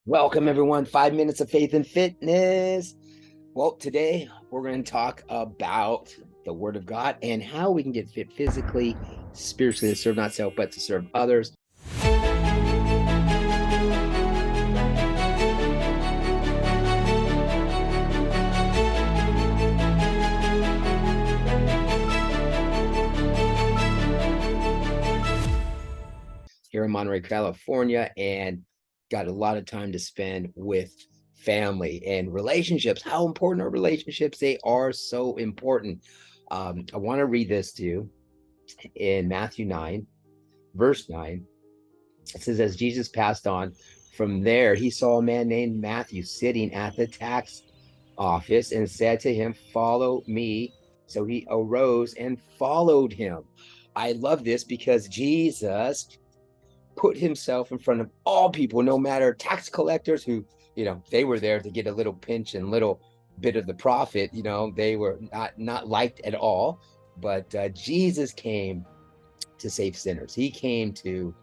Welcome, everyone. 5 minutes of faith and fitness. Well, today we're going to talk about the Word of God and how we can get fit physically, spiritually, to serve not self, but to serve others. Here in Monterey, California, and got a lot of time to spend with family and relationships. How important are relationships? They are so important. I want to read this to you in Matthew 9, verse 9. It says, as Jesus passed on from there, he saw a man named Matthew sitting at the tax office and said to him, follow me. So he arose and followed him. I love this because Jesus put himself in front of all people, no matter tax collectors who, they were there to get a little pinch and little bit of the profit. They were not liked at all. But Jesus came to save sinners. He came to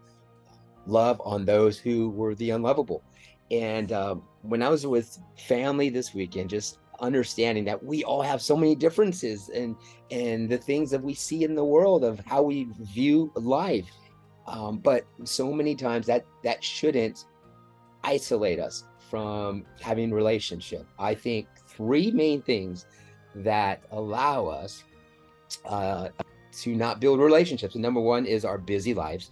love on those who were the unlovable. And when I was with family this weekend, just understanding that we all have so many differences and the things that we see in the world of how we view life. But so many times that shouldn't isolate us from having relationship. I think three main things that allow us to not build relationships. And number one is our busy lives.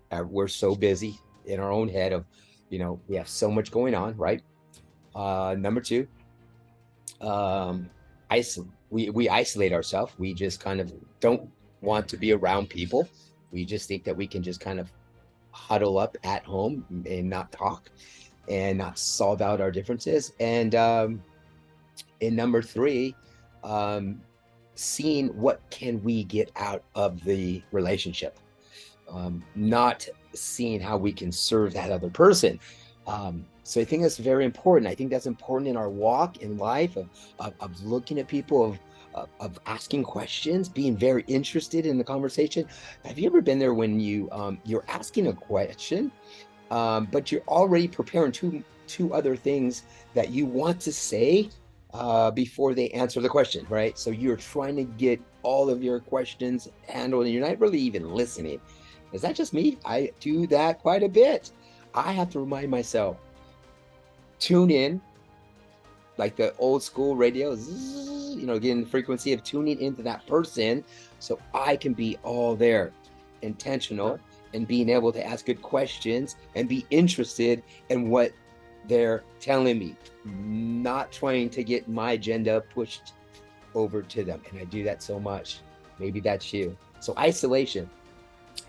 We're so busy in our own head of, we have so much going on, right? Number two, we isolate ourselves. We just kind of don't want to be around people. We just think that we can just kind of huddle up at home and not talk and not solve out our differences. And in number three, seeing what can we get out of the relationship, not seeing how we can serve that other person. So I think that's very important. I think that's important in our walk in life of looking at people, of asking questions, being very interested in the conversation. Have you ever been there when you're asking a question, but you're already preparing two other things that you want to say before they answer the question, right? So you're trying to get all of your questions handled, and you're not really even listening. Is that just me? I do that quite a bit. I have to remind myself, tune in, like the old school radio, getting the frequency of tuning into that person so I can be all there, intentional, and being able to ask good questions and be interested in what they're telling me, not trying to get my agenda pushed over to them. And I do that so much. Maybe that's you. So isolation,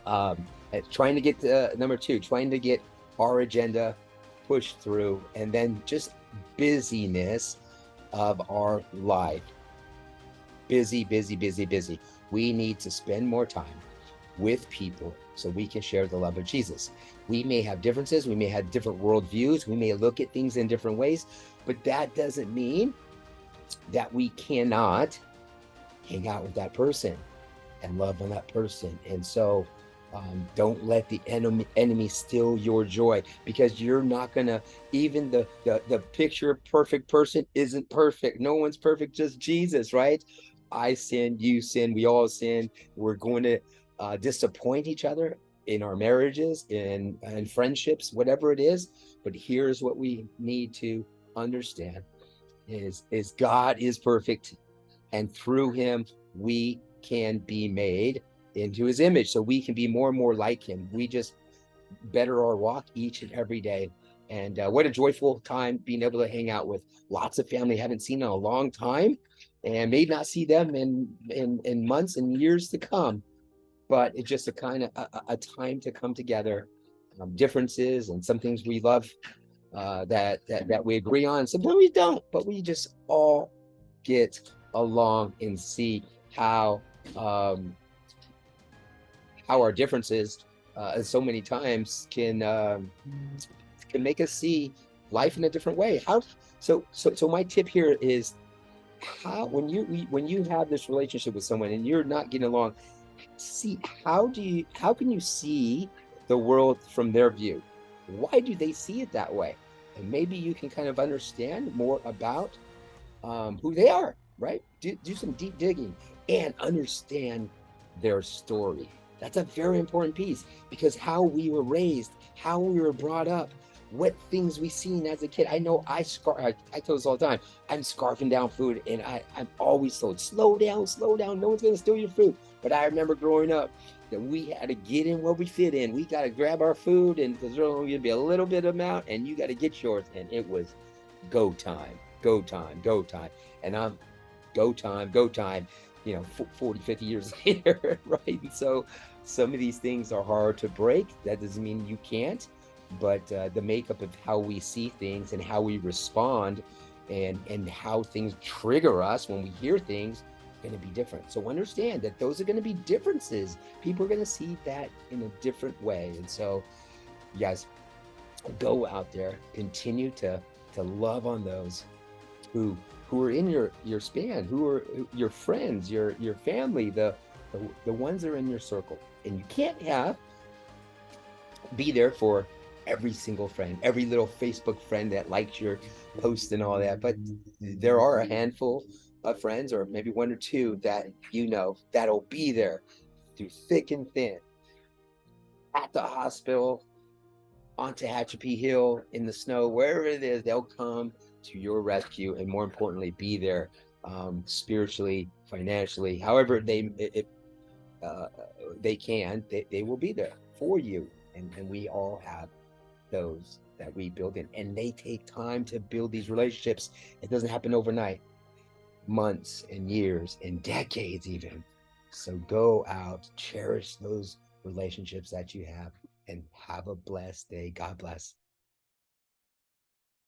trying to get to number two, trying to get our agenda pushed through, and then just busyness of our life. Busy, busy, busy, busy. We need to spend more time with people so we can share the love of Jesus. We may have differences, we may have different worldviews, we may look at things in different ways, but that doesn't mean that we cannot hang out with that person and love on that person. And so don't let the enemy steal your joy, because you're not gonna, even the picture perfect person isn't perfect. No one's perfect, just Jesus, right? I sin, you sin, we all sin. We're going to disappoint each other in our marriages, in friendships, whatever it is. But here's what we need to understand is God is perfect, and through him we can be made into his image, so we can be more and more like him. We just better our walk each and every day. And what a joyful time being able to hang out with lots of family I haven't seen in a long time, and may not see them in months and years to come. But it's just a kind of a time to come together. Differences and some things we love, that we agree on. Sometimes we don't, but we just all get along and see how our differences so many times can make us see life in a different way. So my tip here is, how when you have this relationship with someone and you're not getting along, see how can you see the world from their view? Why do they see it that way? and maybe you can kind of understand more about who they are, right? Do some deep digging and understand their story. That's a very important piece because how we were raised, how we were brought up, what things we seen as a kid. I know I tell this all the time. I'm scarfing down food and I'm always told, slow down, slow down. No one's going to steal your food. But I remember growing up that we had to get in where we fit in. We got to grab our food and there's only going to be a little bit amount and you got to get yours. And it was go time, go time, go time. And I'm go time, 40, 50 years later, right? And so some of these things are hard to break. That doesn't mean you can't, but the makeup of how we see things and how we respond and how things trigger us when we hear things going to be different. So understand that those are going to be differences. People are going to see that in a different way. And so, you guys, go out there, continue to love on those who who are in your span, who are your friends, your family, the ones that are in your circle. And you can't have be there for every single friend, every little Facebook friend that likes your post and all that. But there are a handful of friends, or maybe one or two that that'll be there through thick and thin, at the hospital, on Tehachapi Hill, in the snow, wherever it is, they'll come to your rescue and more importantly, be there spiritually, financially, however uh, they can, they will be there for you. And we all have those that we build in, and they take time to build these relationships. It doesn't happen overnight, months and years and decades even. So go out, cherish those relationships that you have, and have a blessed day. God bless.